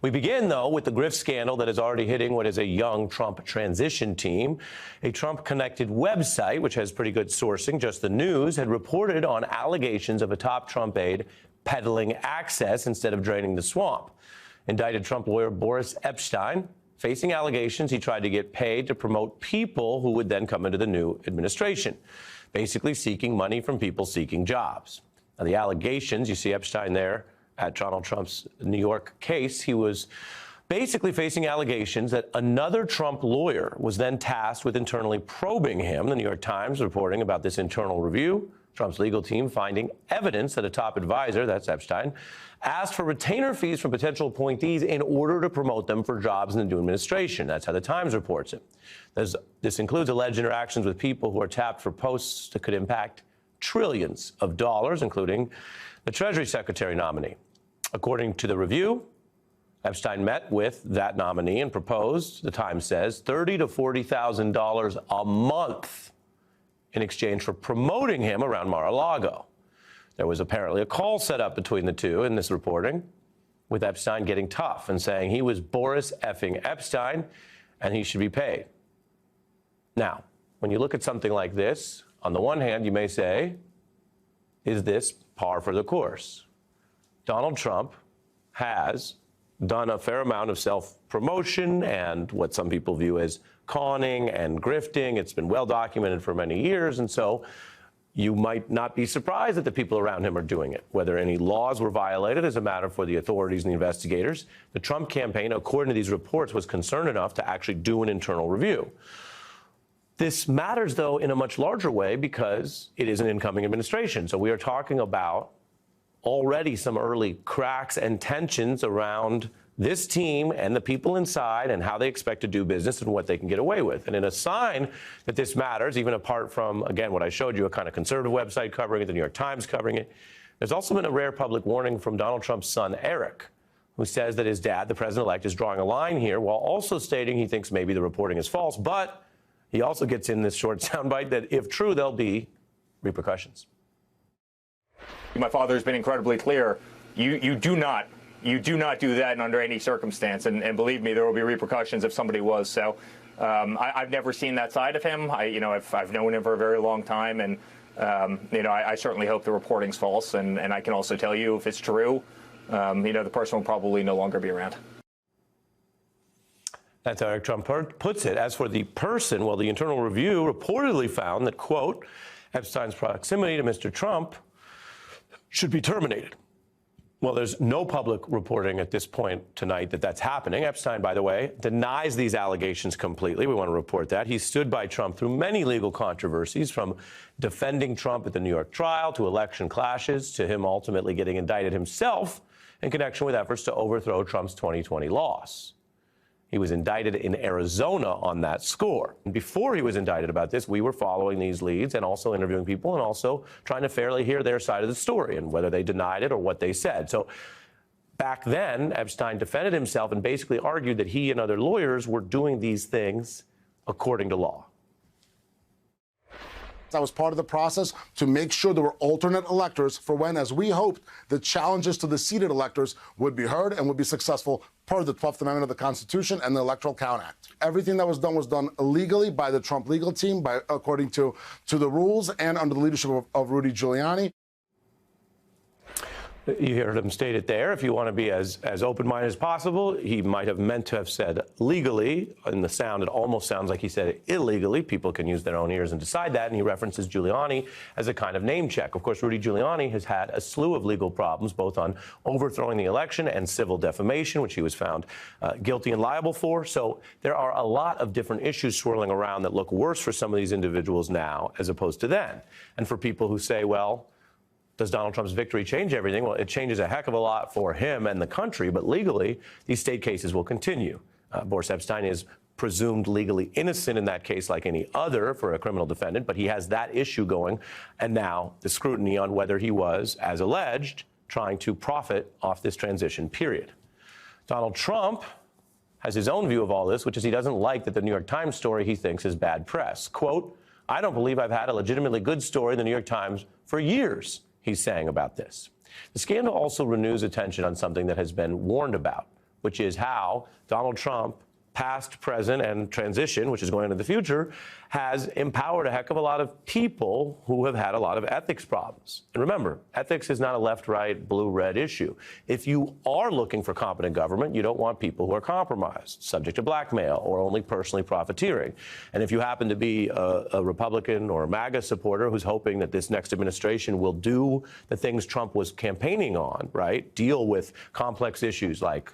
We begin, though, with the grift scandal that is already hitting what is a young Trump transition team. A Trump-connected website, which has pretty good sourcing, Just the News, had reported on allegations of a top Trump aide peddling access instead of draining the swamp. Indicted Trump lawyer Boris Epshteyn, facing allegations he tried to get paid to promote people who would then come into the new administration, basically seeking money from people seeking jobs. Now, the allegations, you see Epshteyn there at Donald Trump's New York case, he was basically facing allegations that another Trump lawyer was then tasked with internally probing him. The New York Times reporting about this internal review, Trump's legal team finding evidence that a top advisor, that's Epshteyn, asked for retainer fees from potential appointees in order to promote them for jobs in the new administration. That's how the Times reports it. This includes alleged interactions with people who are tapped for posts that could impact trillions of dollars, including the Treasury Secretary nominee. According to the review, Epshteyn met with that nominee and proposed, the Times says, $30,000 to $40,000 a month in exchange for promoting him around Mar-a-Lago. There was apparently a call set up between the two in this reporting, with Epshteyn getting tough and saying he was Boris effing Epshteyn and he should be paid. Now, when you look at something like this, on the one hand, you may say, is this par for the course? Donald Trump has done a fair amount of self-promotion and what some people view as conning and grifting. It's been well documented for many years, and so you might not be surprised that the people around him are doing it. Whether any laws were violated is a matter for the authorities and the investigators. The Trump campaign, according to these reports, was concerned enough to actually do an internal review. This matters, though, in a much larger way because it is an incoming administration. So we are talking about already some early cracks and tensions around this team and the people inside and how they expect to do business and what they can get away with. And in a sign that this matters, even apart from, again, what I showed you, a kind of conservative website covering it, the New York Times covering it, there's also been a rare public warning from Donald Trump's son, Eric, who says that his dad, the president-elect, is drawing a line here while also stating he thinks maybe the reporting is false. But he also gets in this short soundbite that if true, there'll be repercussions. My father has been incredibly clear. You do not do that under any circumstance. And believe me, there will be repercussions if somebody was. So I've never seen that side of him. I've known him for a very long time. And, I certainly hope the reporting's false. And I can also tell you if it's true, the person will probably no longer be around. That's how Eric Trump puts it. As for the person, well, the internal review reportedly found that, quote, Epstein's proximity to Mr. Trump should be terminated. Well, there's no public reporting at this point tonight that that's happening. Epshteyn, by the way, denies these allegations completely. We want to report that. He stood by Trump through many legal controversies, from defending Trump at the New York trial to election clashes to him ultimately getting indicted himself in connection with efforts to overthrow Trump's 2020 loss. He was indicted in Arizona on that score. And before he was indicted about this, we were following these leads and also interviewing people and also trying to fairly hear their side of the story and whether they denied it or what they said. So back then, Epshteyn defended himself and basically argued that he and other lawyers were doing these things according to law. That was part of the process to make sure there were alternate electors for when, as we hoped, the challenges to the seated electors would be heard and would be successful per the 12th Amendment of the Constitution and the Electoral Count Act. Everything that was done illegally by the Trump legal team, according to the rules and under the leadership of Rudy Giuliani. You heard him state it there. If you want to be as open-minded as possible, he might have meant to have said legally. In the sound, it almost sounds like he said it illegally. People can use their own ears and decide that. And he references Giuliani as a kind of name check. Of course, Rudy Giuliani has had a slew of legal problems, both on overthrowing the election and civil defamation, which he was found guilty and liable for. So there are a lot of different issues swirling around that look worse for some of these individuals now as opposed to then. And for people who say, well, does Donald Trump's victory change everything? Well, it changes a heck of a lot for him and the country, but legally, these state cases will continue. Boris Epshteyn is presumed legally innocent in that case like any other for a criminal defendant, but he has that issue going, and now the scrutiny on whether he was, as alleged, trying to profit off this transition period. Donald Trump has his own view of all this, which is he doesn't like that the New York Times story he thinks is bad press. Quote, I don't believe I've had a legitimately good story in the New York Times for years, he's saying about this. The scandal also renews attention on something that has been warned about which is how Donald Trump, past, present, and transition, which is going into the future, has empowered a heck of a lot of people who have had a lot of ethics problems. And remember, ethics is not a left, right, blue, red issue. If you are looking for competent government, you don't want people who are compromised, subject to blackmail, or only personally profiteering. And if you happen to be a Republican or a MAGA supporter who's hoping that this next administration will do the things Trump was campaigning on, right, deal with complex issues like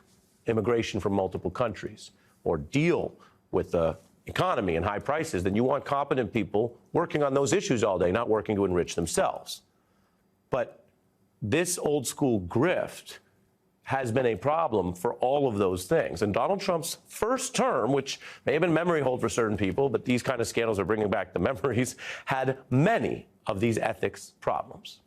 immigration from multiple countries, or deal with the economy and high prices, then you want competent people working on those issues all day, not working to enrich themselves. But this old school grift has been a problem for all of those things. And Donald Trump's first term, which may have been memory hold for certain people, but these kind of scandals are bringing back the memories, had many of these ethics problems.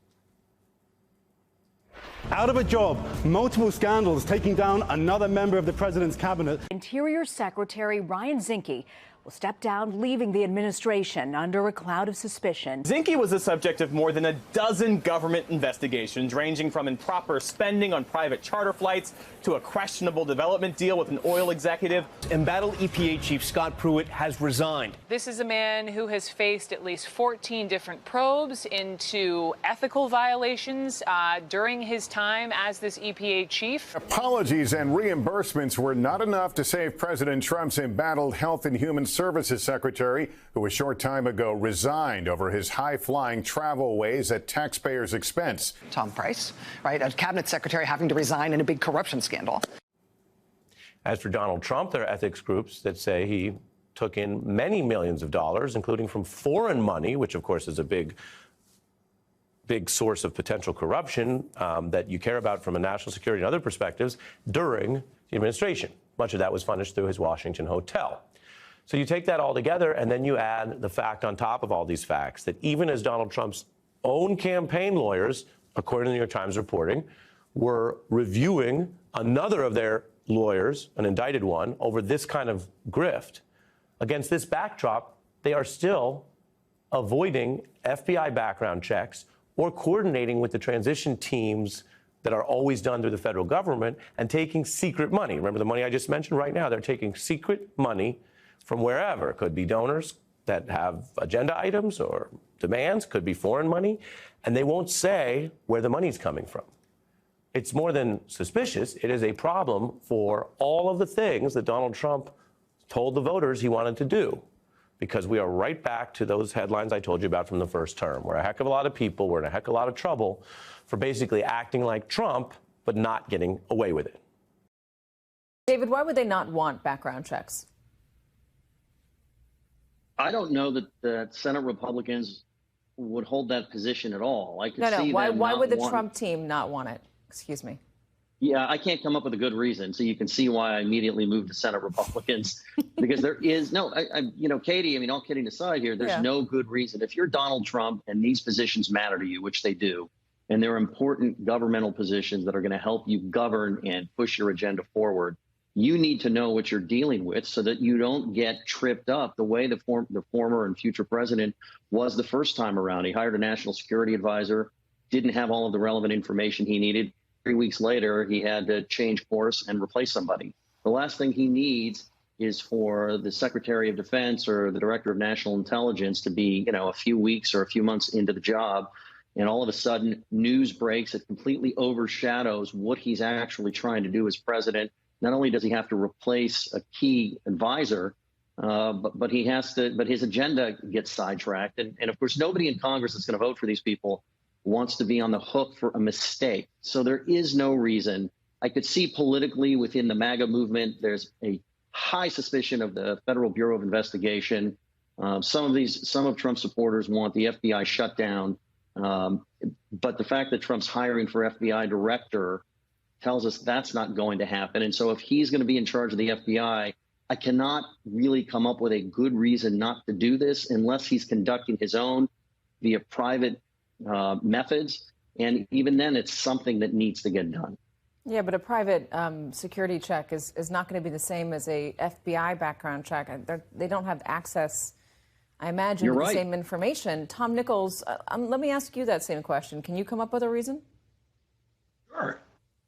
Out of a job, multiple scandals, taking down another member of the president's cabinet. Interior Secretary Ryan Zinke will step down, leaving the administration under a cloud of suspicion. Zinke was the subject of more than a dozen government investigations, ranging from improper spending on private charter flights to a questionable development deal with an oil executive. Embattled EPA Chief Scott Pruitt has resigned. This is a man who has faced at least 14 different probes into ethical violations during his time as this EPA chief. Apologies and reimbursements were not enough to save President Trump's embattled Health and Human Services Secretary, who a short time ago resigned over his high-flying travel ways at taxpayers' expense. Tom Price, right, a cabinet secretary having to resign in a big corruption scandal. As for Donald Trump, there are ethics groups that say he took in many millions of dollars, including from foreign money, which, of course, is a big source of potential corruption that you care about from a national security and other perspectives during the administration. Much of that was funded through his Washington hotel. So you take that all together, and then you add the fact on top of all these facts that even as Donald Trump's own campaign lawyers, according to the New York Times reporting, were reviewing another of their lawyers, an indicted one, over this kind of grift. Against this backdrop, they are still avoiding FBI background checks or coordinating with the transition teams that are always done through the federal government and taking secret money. Remember the money I just mentioned? Right now, they're taking secret money from wherever. It could be donors that have agenda items or demands, could be foreign money, and they won't say where the money's coming from. It's more than suspicious. It is a problem for all of the things that Donald Trump told the voters he wanted to do, because we are right back to those headlines I told you about from the first term, where a heck of a lot of people were in a heck of a lot of trouble for basically acting like Trump, but not getting away with it. David, why would they not want background checks? I don't know that the Senate Republicans would hold that position at all. I could see why would the want... Trump team not want it? Excuse me. Yeah, I can't come up with a good reason. So you can see why I immediately moved to Senate Republicans, because there is no, Katie, I mean, all kidding aside here, there's no good reason. If you're Donald Trump and these positions matter to you, which they do, and they're important governmental positions that are going to help you govern and push your agenda forward, you need to know what you're dealing with so that you don't get tripped up the way the former and future president was the first time around. He hired a national security advisor, didn't have all of the relevant information he needed. 3 weeks later, he had to change course and replace somebody. The last thing he needs is for the Secretary of Defense or the Director of National Intelligence to be, a few weeks or a few months into the job, and all of a sudden news breaks that completely overshadows what he's actually trying to do as president. Not only does he have to replace a key advisor, but his agenda gets sidetracked. And of course, nobody in Congress that's going to vote for these people wants to be on the hook for a mistake. So there is no reason. I could see politically within the MAGA movement, there's a high suspicion of the Federal Bureau of Investigation. Some of Trump's supporters want the FBI shut down. But the fact that Trump's hiring for FBI director tells us that's not going to happen. And so if he's going to be in charge of the FBI, I cannot really come up with a good reason not to do this unless he's conducting his own via private methods. And even then, it's something that needs to get done. Yeah, but a private security check is not going to be the same as a FBI background check. They don't have access, I imagine, to the same information. Tom Nichols, let me ask you that same question. Can you come up with a reason? Sure.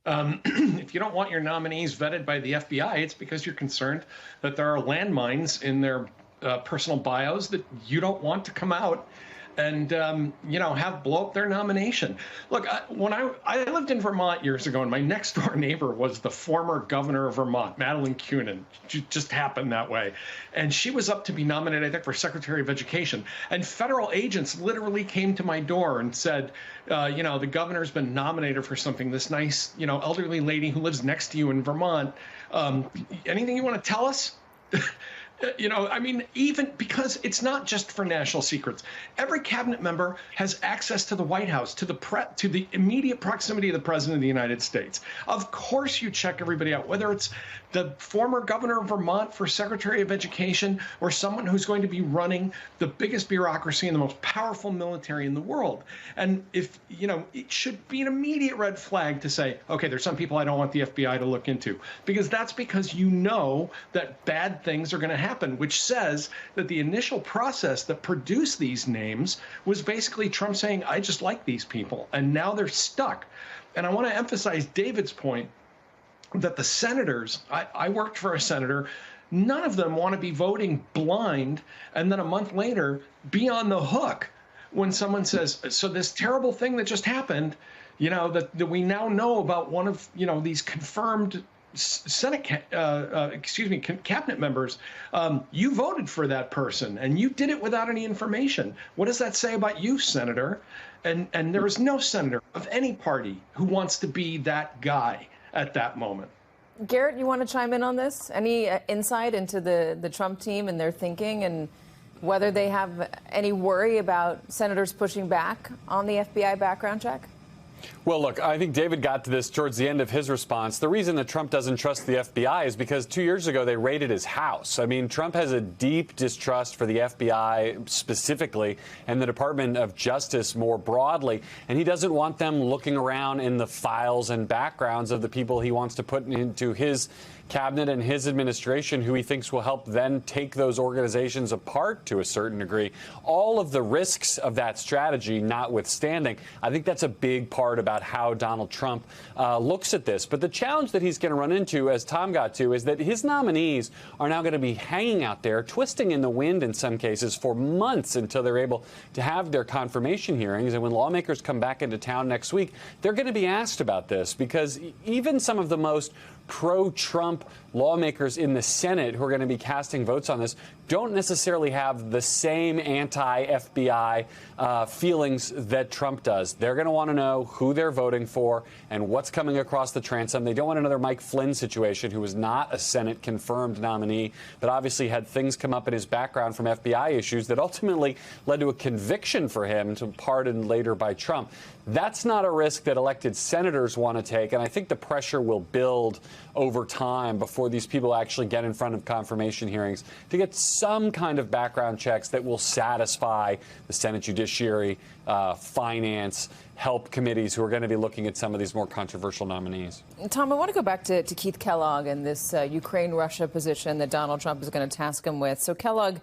If you don't want your nominees vetted by the FBI, it's because you're concerned that there are landmines in their personal bios that you don't want to come out and have blow up their nomination. Look, when I lived in Vermont years ago, and my next door neighbor was the former governor of Vermont, Madeleine Kunin. It just happened that way. And she was up to be nominated, I think, for Secretary of Education. And federal agents literally came to my door and said, the governor's been nominated for something, this nice, elderly lady who lives next to you in Vermont. Anything you want to tell us? Even because it's not just for national secrets. Every cabinet member has access to the White House, to the immediate proximity of the President of the United States. Of course you check everybody out, whether it's the former governor of Vermont for Secretary of Education or someone who's going to be running the biggest bureaucracy and the most powerful military in the world. And if, it should be an immediate red flag to say, okay, there's some people I don't want the FBI to look into, because that's because that bad things are going to happen, which says that the initial process that produced these names was basically Trump saying, I just like these people, and now they're stuck. And I want to emphasize David's point that the senators, I worked for a senator, none of them want to be voting blind and then a month later be on the hook when someone says, so this terrible thing that just happened, that we now know about one of, these confirmed cabinet members, you voted for that person and you did it without any information. What does that say about you, Senator? And there is no senator of any party who wants to be that guy at that moment. Garrett, you want to chime in on this? Any insight into the Trump team and their thinking and whether they have any worry about senators pushing back on the FBI background check? Well, look, I think David got to this towards the end of his response. The reason that Trump doesn't trust the FBI is because 2 years ago they raided his house. I mean, Trump has a deep distrust for the FBI specifically and the Department of Justice more broadly, and he doesn't want them looking around in the files and backgrounds of the people he wants to put into his cabinet and his administration, who he thinks will help then take those organizations apart to a certain degree. All of the risks of that strategy notwithstanding, I think that's a big part about how Donald Trump looks at this. But the challenge that he's going to run into, as Tom got to, is that his nominees are now going to be hanging out there, twisting in the wind in some cases for months until they're able to have their confirmation hearings. And when lawmakers come back into town next week, they're going to be asked about this, because even some of the most pro-Trump lawmakers in the Senate who are going to be casting votes on this don't necessarily have the same anti-FBI feelings that Trump does. They're going to want to know who they're voting for and what's coming across the transom. They don't want another Mike Flynn situation, who was not a Senate-confirmed nominee, but obviously had things come up in his background from FBI issues that ultimately led to a conviction for him, to pardoned later by Trump. That's not a risk that elected senators want to take, and I think the pressure will build over time before these people actually get in front of confirmation hearings to get some kind of background checks that will satisfy the Senate Judiciary, Finance, Help committees who are going to be looking at some of these more controversial nominees. Tom, I want to go back to Keith Kellogg and this Ukraine-Russia position that Donald Trump is going to task him with. So Kellogg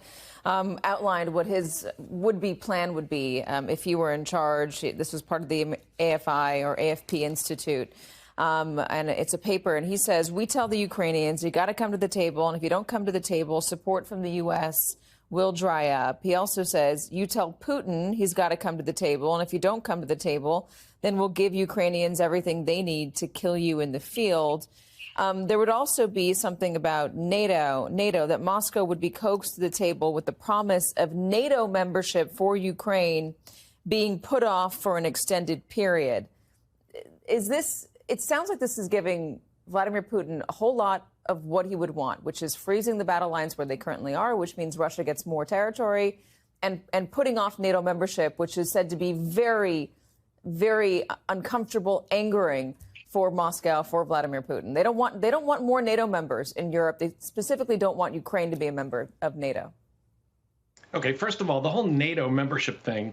outlined what his would-be plan would be if he were in charge. This was part of the AFI or AFP Institute. And it's a paper, and he says, we tell the Ukrainians, you got to come to the table, and if you don't come to the table, support from the U.S. will dry up. He also says, you tell Putin he's got to come to the table, and if you don't come to the table, then we'll give Ukrainians everything they need to kill you in the field. There would also be something about NATO, that Moscow would be coaxed to the table with the promise of NATO membership for Ukraine being put off for an extended period. It sounds like this is giving Vladimir Putin a whole lot of what he would want, which is freezing the battle lines where they currently are, which means Russia gets more territory, and putting off NATO membership, which is said to be very, very uncomfortable, angering for Moscow, for Vladimir Putin. They don't want more NATO members in Europe. They specifically don't want Ukraine to be a member of NATO. Okay, first of all, the whole NATO membership thing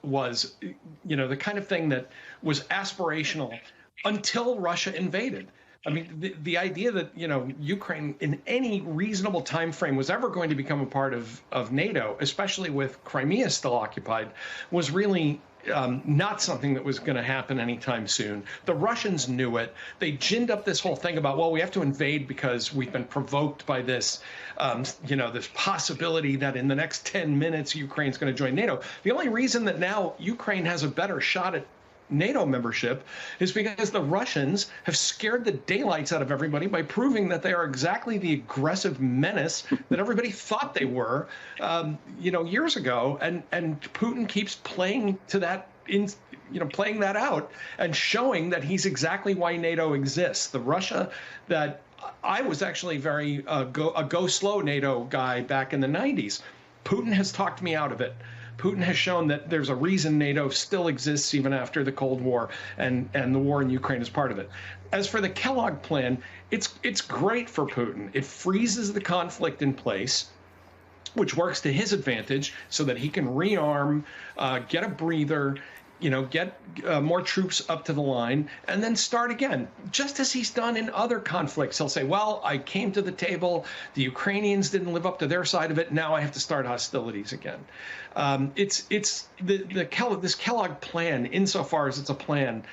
was, the kind of thing that was aspirational until Russia invaded. I mean, the idea that, Ukraine in any reasonable time frame was ever going to become a part of NATO, especially with Crimea still occupied, was really not something that was going to happen anytime soon. The Russians knew it. They ginned up this whole thing about, well, we have to invade because we've been provoked by this, this possibility that in the next 10 minutes, Ukraine's going to join NATO. The only reason that now Ukraine has a better shot at NATO membership is because the Russians have scared the daylights out of everybody by proving that they are exactly the aggressive menace that everybody thought they were, years ago. And Putin keeps playing to that, playing that out and showing that he's exactly why NATO exists. The Russia that I was actually very a go slow NATO guy back in the 90s. Putin has talked me out of it. Putin has shown that there's a reason NATO still exists even after the Cold War, and the war in Ukraine is part of it. As for the Kellogg plan, it's great for Putin. It freezes the conflict in place, which works to his advantage so that he can rearm, get a breather, get more troops up to the line, and then start again, just as he's done in other conflicts. He'll say, well, I came to the table, the Ukrainians didn't live up to their side of it, now I have to start hostilities again. This Kellogg plan, insofar as it's a plan,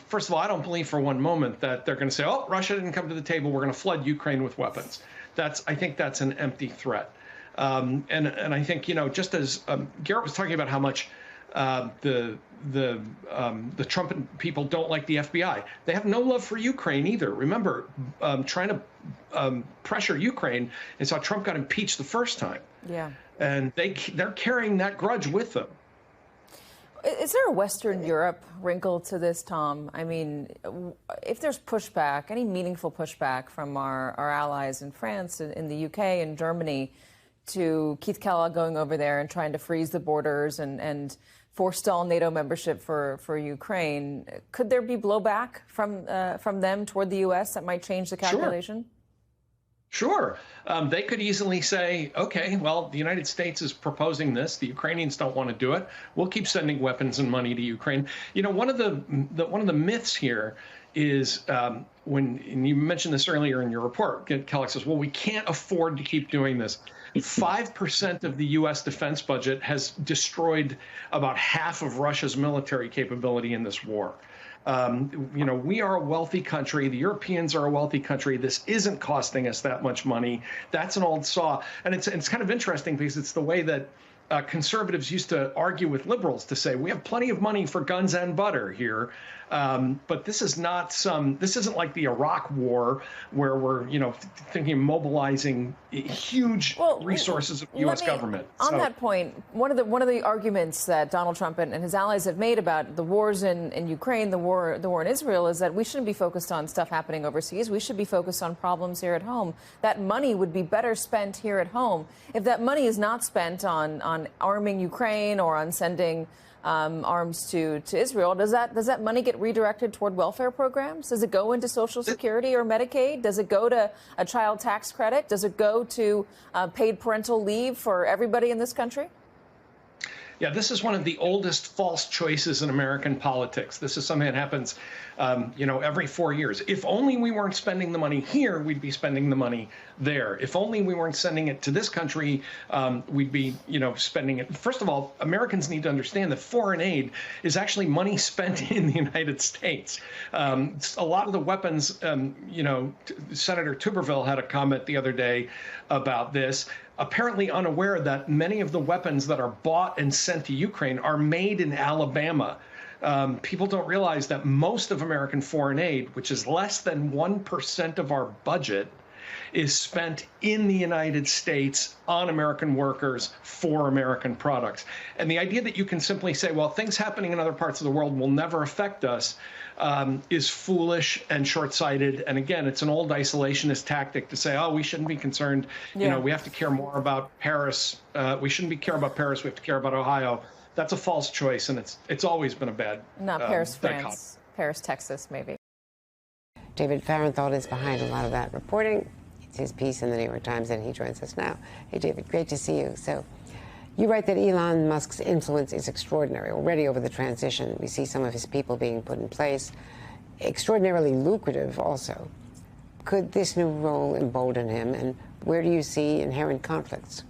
first of all, I don't believe for one moment that they're going to say, oh, Russia didn't come to the table, we're going to flood Ukraine with weapons. I think that's an empty threat. And I think, just as Garrett was talking about how much the Trump people don't like the FBI. They have no love for Ukraine either. Remember, trying to pressure Ukraine is how Trump got impeached the first time. Yeah. And they're carrying that grudge with them. Is there a Western Europe wrinkle to this, Tom? I mean, if there's pushback, any meaningful pushback from our allies in France, in the UK, and Germany, to Keith Kellogg going over there and trying to freeze the borders and forestall NATO membership for Ukraine, could there be blowback from them toward the U.S. that might change the calculation? Sure. They could easily say, okay, well, the United States is proposing this. The Ukrainians don't want to do it. We'll keep sending weapons and money to Ukraine. One of the myths here is and you mentioned this earlier in your report, Kellogg says, well, we can't afford to keep doing this. 5% of the U.S. defense budget has destroyed about half of Russia's military capability in this war. We are a wealthy country. The Europeans are a wealthy country. This isn't costing us that much money. That's an old saw. And it's kind of interesting because it's the way that conservatives used to argue with liberals to say, we have plenty of money for guns and butter here. But this is this isn't like the Iraq War where we're, thinking of mobilizing huge resources of the U.S. government. On that point, one of the arguments that Donald Trump and his allies have made about the wars in Ukraine, the war in Israel, is that we shouldn't be focused on stuff happening overseas. We should be focused on problems here at home. That money would be better spent here at home. If that money is not spent on arming Ukraine or on sending arms to Israel, does that money get redirected toward welfare programs? Does it go into Social Security or Medicaid? Does it go to a child tax credit? Does it go to paid parental leave for everybody in this country? Yeah, this is one of the oldest false choices in American politics. This is something that happens, every 4 years. If only we weren't spending the money here, we'd be spending the money there. If only we weren't sending it to this country, we'd be, spending it. First of all, Americans need to understand that foreign aid is actually money spent in the United States. A lot of the weapons, Senator Tuberville had a comment the other day about this, apparently unaware that many of the weapons that are bought and sent to Ukraine are made in Alabama. People don't realize that most of American foreign aid, which is less than 1% of our budget, is spent in the United States on American workers for American products. And the idea that you can simply say, well, things happening in other parts of the world will never affect us is foolish and short-sighted. And again, it's an old isolationist tactic to say, oh, we shouldn't be concerned. Yeah. We have to care more about Paris. We shouldn't care about Paris. We have to care about Ohio. That's a false choice, and it's always been a bad. Not Paris, France. Paris, Texas, maybe. David Fahrenthold is behind a lot of that reporting. It's his piece in the New York Times, and he joins us now. Hey, David, great to see you. So you write that Elon Musk's influence is extraordinary. Already over the transition, we see some of his people being put in place. Extraordinarily lucrative also. Could this new role embolden him, and where do you see inherent conflicts?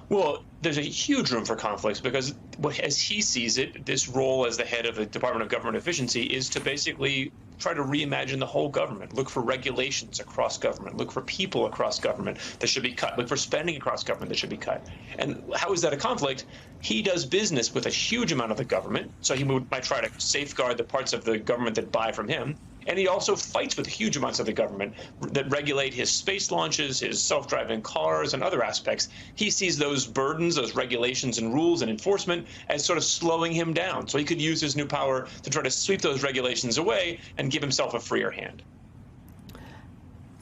Well, there's a huge room for conflicts because, as he sees it, this role as the head of the Department of Government Efficiency is to basically try to reimagine the whole government, look for regulations across government, look for people across government that should be cut, look for spending across government that should be cut. And how is that a conflict? He does business with a huge amount of the government, so he might try to safeguard the parts of the government that buy from him. And he also fights with huge amounts of the government that regulate his space launches, his self-driving cars, and other aspects. He sees those burdens, those regulations and rules and enforcement as sort of slowing him down. So he could use his new power to try to sweep those regulations away and give himself a freer hand.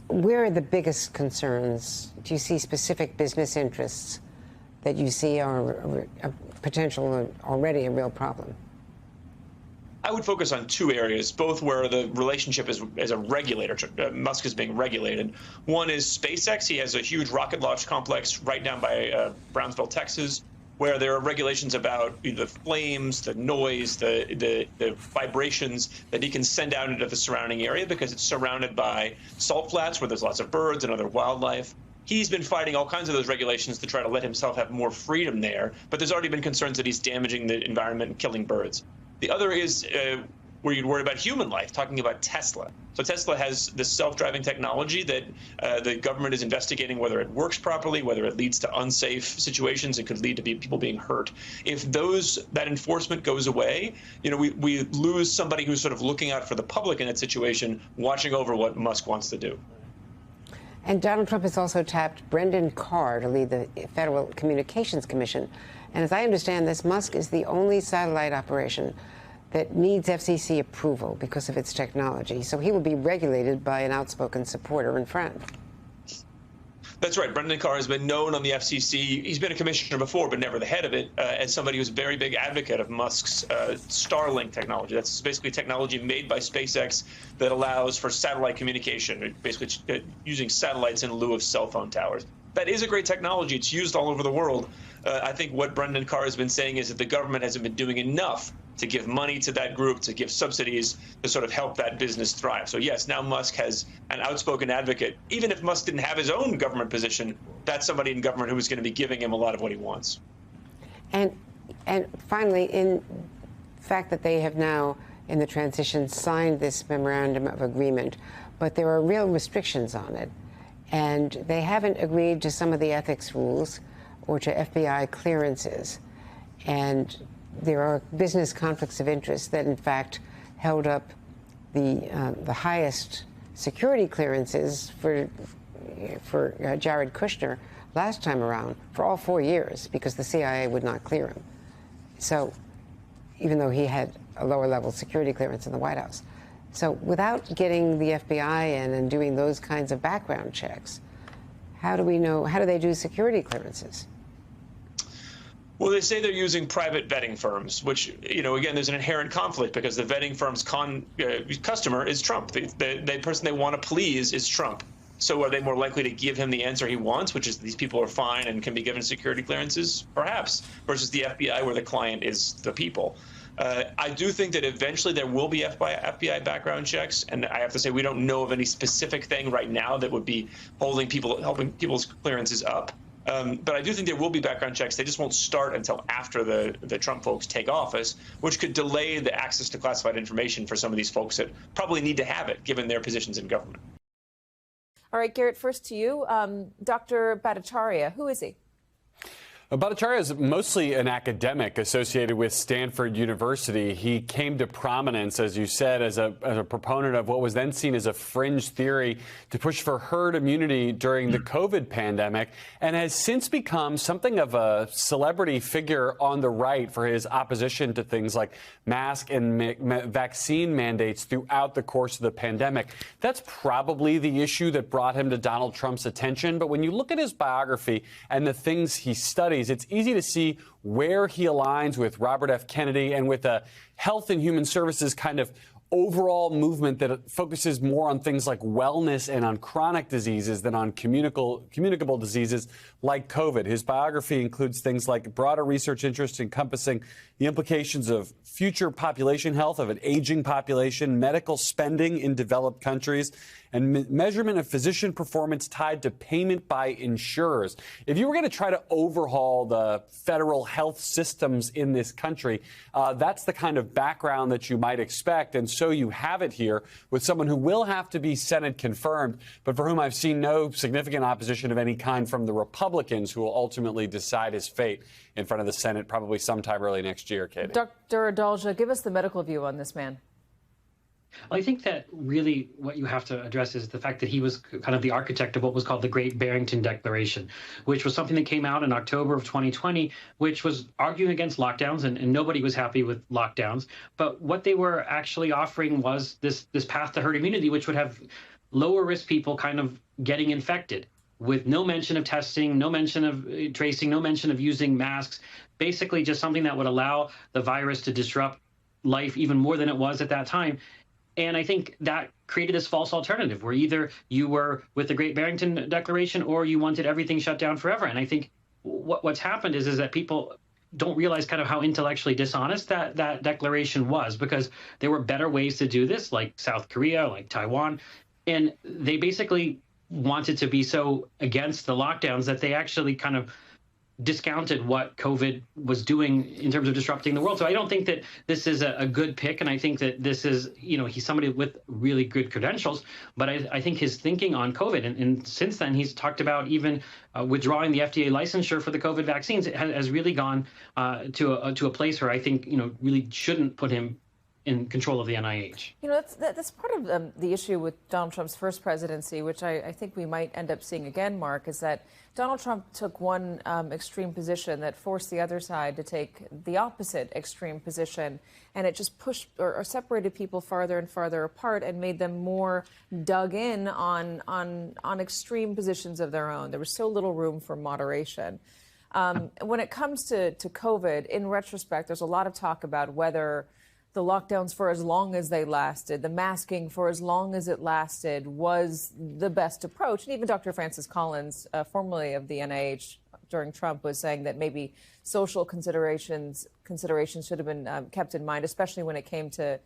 Where are the biggest concerns? Do you see specific business interests that you see are a potential already a real problem? I would focus on two areas, both where the relationship is as a regulator. Musk is being regulated. One is SpaceX. He has a huge rocket launch complex right down by Brownsville, Texas, where there are regulations about the flames, the noise, the vibrations that he can send out into the surrounding area because it's surrounded by salt flats where there's lots of birds and other wildlife. He's been fighting all kinds of those regulations to try to let himself have more freedom there, but there's already been concerns that he's damaging the environment and killing birds. The other is where you'd worry about human life, talking about Tesla. So Tesla has this self-driving technology that the government is investigating whether it works properly, whether it leads to unsafe situations. It could lead to people being hurt. If that enforcement goes away, we lose somebody who's sort of looking out for the public in that situation, watching over what Musk wants to do. And Donald Trump has also tapped Brendan Carr to lead the Federal Communications Commission. And as I understand this, Musk is the only satellite operation that needs FCC approval because of its technology. So he will be regulated by an outspoken supporter and friend. That's right. Brendan Carr has been known on the FCC. He's been a commissioner before, but never the head of it, as somebody who's a very big advocate of Musk's Starlink technology. That's basically technology made by SpaceX that allows for satellite communication, basically using satellites in lieu of cell phone towers. That is a great technology. It's used all over the world. I think what Brendan Carr has been saying is that the government hasn't been doing enough to give money to that group, to give subsidies to sort of help that business thrive. So yes, now Musk has an outspoken advocate. Even if Musk didn't have his own government position, that's somebody in government who is going to be giving him a lot of what he wants. And finally, in fact that they have now, in the transition, signed this memorandum of agreement, but there are real restrictions on it. And they haven't agreed to some of the ethics rules or to FBI clearances. And there are business conflicts of interest that, in fact, held up the highest security clearances for Jared Kushner last time around for all 4 years because the CIA would not clear him. So even though he had a lower level security clearance in the White House. So without getting the FBI in and doing those kinds of background checks, how do we know, how do they do security clearances? Well, they say they're using private vetting firms, which, again, there's an inherent conflict because the vetting firm's customer is Trump. The person they want to please is Trump. So are they more likely to give him the answer he wants, which is these people are fine and can be given security clearances? Perhaps, versus the FBI where the client is the people. I do think that eventually there will be FBI background checks, and I have to say we don't know of any specific thing right now that would be helping people's clearances up. But I do think there will be background checks. They just won't start until after the Trump folks take office, which could delay the access to classified information for some of these folks that probably need to have it, given their positions in government. All right, Garrett, first to you. Dr. Bhattacharya, who is he? Bhattacharya is mostly an academic associated with Stanford University. He came to prominence, as you said, as a proponent of what was then seen as a fringe theory to push for herd immunity during the COVID pandemic, and has since become something of a celebrity figure on the right for his opposition to things like mask and vaccine mandates throughout the course of the pandemic. That's probably the issue that brought him to Donald Trump's attention. But when you look at his biography and the things he studied, it's easy to see where he aligns with Robert F. Kennedy and with a health and human services kind of overall movement that focuses more on things like wellness and on chronic diseases than on communicable diseases like COVID. His biography includes things like broader research interests encompassing the implications of future population health of an aging population, medical spending in developed countries, and measurement of physician performance tied to payment by insurers. If you were going to try to overhaul the federal health systems in this country, that's the kind of background that you might expect. And so you have it here with someone who will have to be Senate confirmed, but for whom I've seen no significant opposition of any kind from the Republicans, who will ultimately decide his fate in front of the Senate probably sometime early next year, Katie. Dr. Adalja, give us the medical view on this man. Well, I think that really what you have to address is the fact that he was kind of the architect of what was called the Great Barrington Declaration, which was something that came out in October of 2020, which was arguing against lockdowns, and nobody was happy with lockdowns. But what they were actually offering was this path to herd immunity, which would have lower risk people kind of getting infected, with no mention of testing, no mention of tracing, no mention of using masks, basically just something that would allow the virus to disrupt life even more than it was at that time. And I think that created this false alternative where either you were with the Great Barrington Declaration or you wanted everything shut down forever. And I think what's happened is that people don't realize kind of how intellectually dishonest that declaration was, because there were better ways to do this, like South Korea, like Taiwan. And they basically wanted to be so against the lockdowns that they actually kind of discounted what COVID was doing in terms of disrupting the world. So I don't think that this is a good pick. And I think that this is, he's somebody with really good credentials. But I think his thinking on COVID, and since then he's talked about even withdrawing the FDA licensure for the COVID vaccines, it has really gone to a place where I think, really shouldn't put him in control of the NIH. That's part of the issue with Donald Trump's first presidency, which I think we might end up seeing again, Mark, is that Donald Trump took one extreme position that forced the other side to take the opposite extreme position, and it just pushed or separated people farther and farther apart and made them more dug in on extreme positions of their own. There was so little room for moderation. When it comes to COVID, in retrospect, there's a lot of talk about whether the lockdowns for as long as they lasted, the masking for as long as it lasted was the best approach. And even Dr. Francis Collins, formerly of the NIH during Trump, was saying that maybe social considerations should have been kept in mind, especially when it came to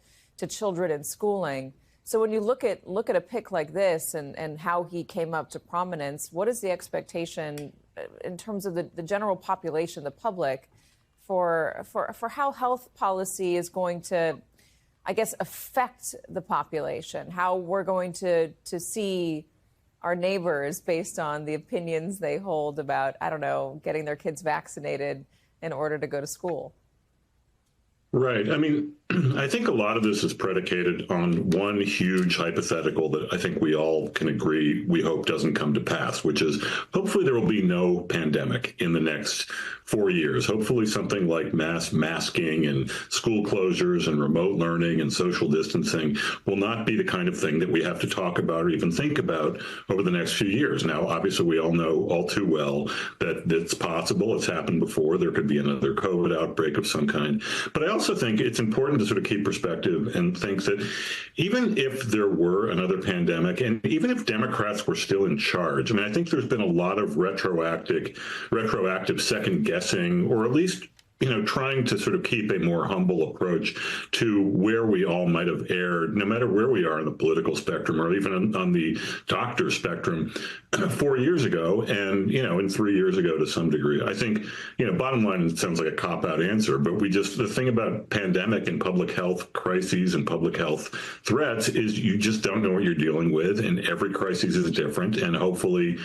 children and schooling. So when you look at a pick like this and how he came up to prominence, what is the expectation in terms of the general population, the public, for how health policy is going to, I guess, affect the population, how we're going to see our neighbors based on the opinions they hold about, I don't know, getting their kids vaccinated in order to go to school? Right. I mean, I think a lot of this is predicated on one huge hypothetical that I think we all can agree we hope doesn't come to pass, which is hopefully there will be no pandemic in the next 4 years. Hopefully something like mass masking and school closures and remote learning and social distancing will not be the kind of thing that we have to talk about or even think about over the next few years. Now, obviously, we all know all too well that it's possible. It's happened before. There could be another COVID outbreak of some kind. But I also think it's important to sort of keep perspective and think that even if there were another pandemic, and even if Democrats were still in charge, I mean, I think there's been a lot of retroactive second guessing, or at least trying to sort of keep a more humble approach to where we all might have erred, no matter where we are in the political spectrum or even on the doctor spectrum 4 years ago and 3 years ago to some degree. I think, bottom line, it sounds like a cop-out answer, but the thing about pandemic and public health crises and public health threats is you just don't know what you're dealing with, and every crisis is different, and hopefully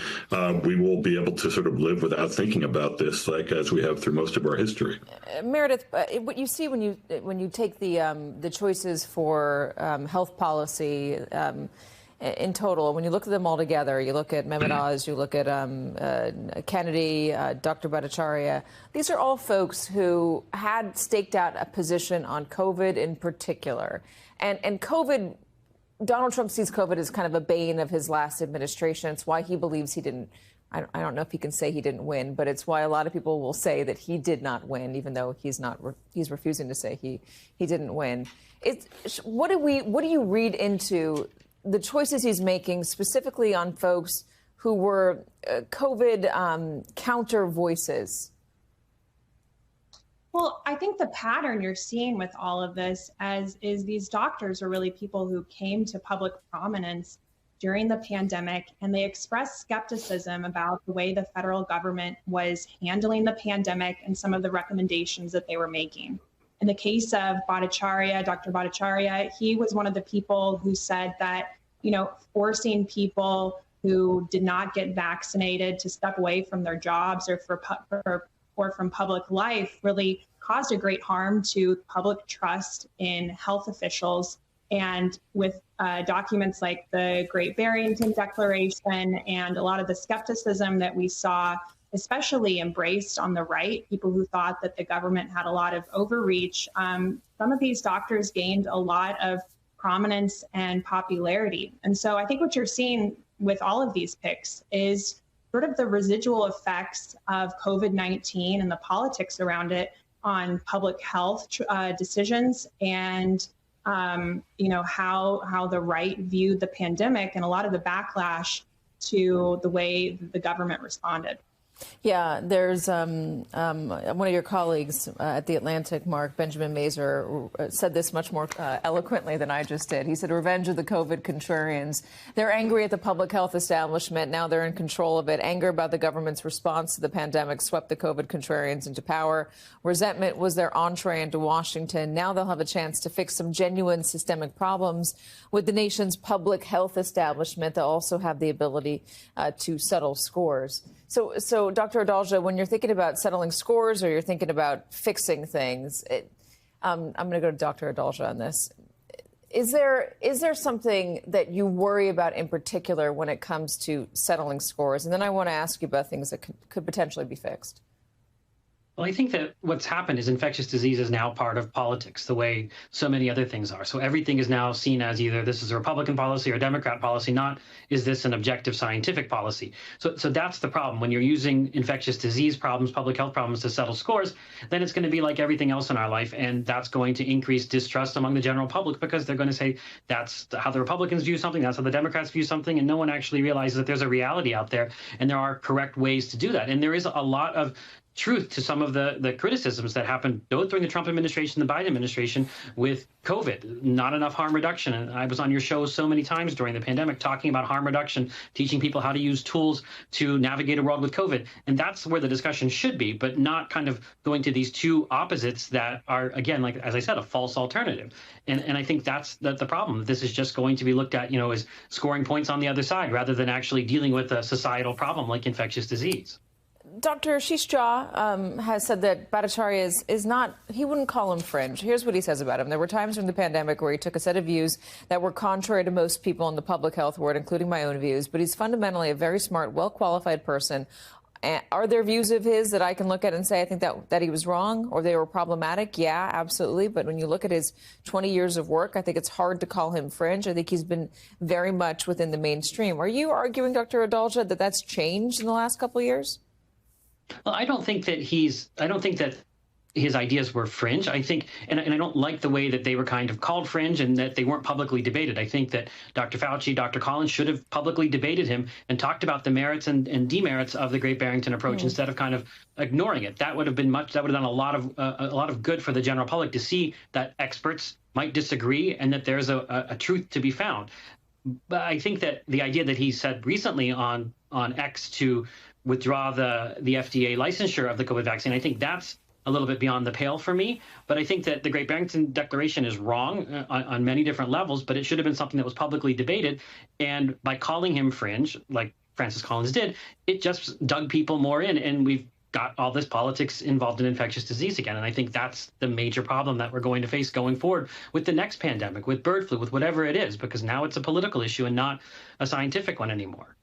we will be able to sort of live without thinking about this as we have through most of our history. Meredith, what you see when you take the choices for health policy in total, when you look at them all together, you look at Mehmet Oz, you look at Kennedy, Dr. Bhattacharya, these are all folks who had staked out a position on COVID in particular. And COVID, Donald Trump sees COVID as kind of a bane of his last administration. It's why he believes he didn't. I don't know if he can say he didn't win, but it's why a lot of people will say that he did not win, even though he's refusing to say he didn't win. What do you read into the choices he's making specifically on folks who were COVID counter voices? Well, I think the pattern you're seeing with all of this is these doctors are really people who came to public prominence during the pandemic, and they expressed skepticism about the way the federal government was handling the pandemic and some of the recommendations that they were making. In the case of Bhattacharya, Dr. Bhattacharya, he was one of the people who said that, forcing people who did not get vaccinated to step away from their jobs or from public life really caused a great harm to public trust in health officials. And with documents like the Great Barrington Declaration and a lot of the skepticism that we saw, especially embraced on the right, people who thought that the government had a lot of overreach, some of these doctors gained a lot of prominence and popularity. And so I think what you're seeing with all of these picks is sort of the residual effects of COVID-19 and the politics around it on public health decisions and how the right viewed the pandemic and a lot of the backlash to the way the government responded. Yeah, there's one of your colleagues at The Atlantic, Mark Benjamin Mazur, said this much more eloquently than I just did. He said, revenge of the COVID contrarians. They're angry at the public health establishment. Now they're in control of it. Anger about the government's response to the pandemic swept the COVID contrarians into power. Resentment was their entree into Washington. Now they'll have a chance to fix some genuine systemic problems with the nation's public health establishment. They'll also have the ability to settle scores. So, Dr. Adalja, when you're thinking about settling scores or you're thinking about fixing things, I'm going to go to Dr. Adalja on this. Is there something that you worry about in particular when it comes to settling scores? And then I want to ask you about things that could potentially be fixed. Well, I think that what's happened is infectious disease is now part of politics, the way so many other things are. So everything is now seen as either this is a Republican policy or a Democrat policy, not is this an objective scientific policy. So that's the problem. When you're using infectious disease problems, public health problems to settle scores, then it's going to be like everything else in our life, and that's going to increase distrust among the general public because they're going to say that's how the Republicans view something, that's how the Democrats view something, and no one actually realizes that there's a reality out there, and there are correct ways to do that. And there is a lot of truth to some of the criticisms that happened both during the Trump administration and the Biden administration with COVID. Not enough harm reduction. And I was on your show so many times during the pandemic talking about harm reduction, teaching people how to use tools to navigate a world with COVID. And that's where the discussion should be, but not kind of going to these two opposites that are, again, like, as I said, a false alternative. And I think that's the problem. This is just going to be looked at, as scoring points on the other side rather than actually dealing with a societal problem like infectious disease. Dr. Ashish Jha has said that Bhattacharya is not, he wouldn't call him fringe. Here's what he says about him. There were times during the pandemic where he took a set of views that were contrary to most people in the public health world, including my own views, but he's fundamentally a very smart, well-qualified person. Are there views of his that I can look at and say I think that he was wrong or they were problematic? Yeah, absolutely. But when you look at his 20 years of work, I think it's hard to call him fringe. I think he's been very much within the mainstream. Are you arguing, Dr. Adalja, that that's changed in the last couple of years? Well, I don't think that his ideas were fringe. I think, and I don't like the way that they were kind of called fringe and that they weren't publicly debated. I think that Dr. Fauci, Dr. Collins should have publicly debated him and talked about the merits and demerits of the Great Barrington approach instead of kind of ignoring it. That would have done a lot of good for the general public to see that experts might disagree and that there's a truth to be found. But I think that the idea that he said recently on X to withdraw the FDA licensure of the COVID vaccine, I think that's a little bit beyond the pale for me. But I think that the Great Barrington Declaration is wrong on many different levels, but it should have been something that was publicly debated. And by calling him fringe, like Francis Collins did, it just dug people more in, and we've got all this politics involved in infectious disease again. And I think that's the major problem that we're going to face going forward with the next pandemic, with bird flu, with whatever it is, because now it's a political issue and not a scientific one anymore.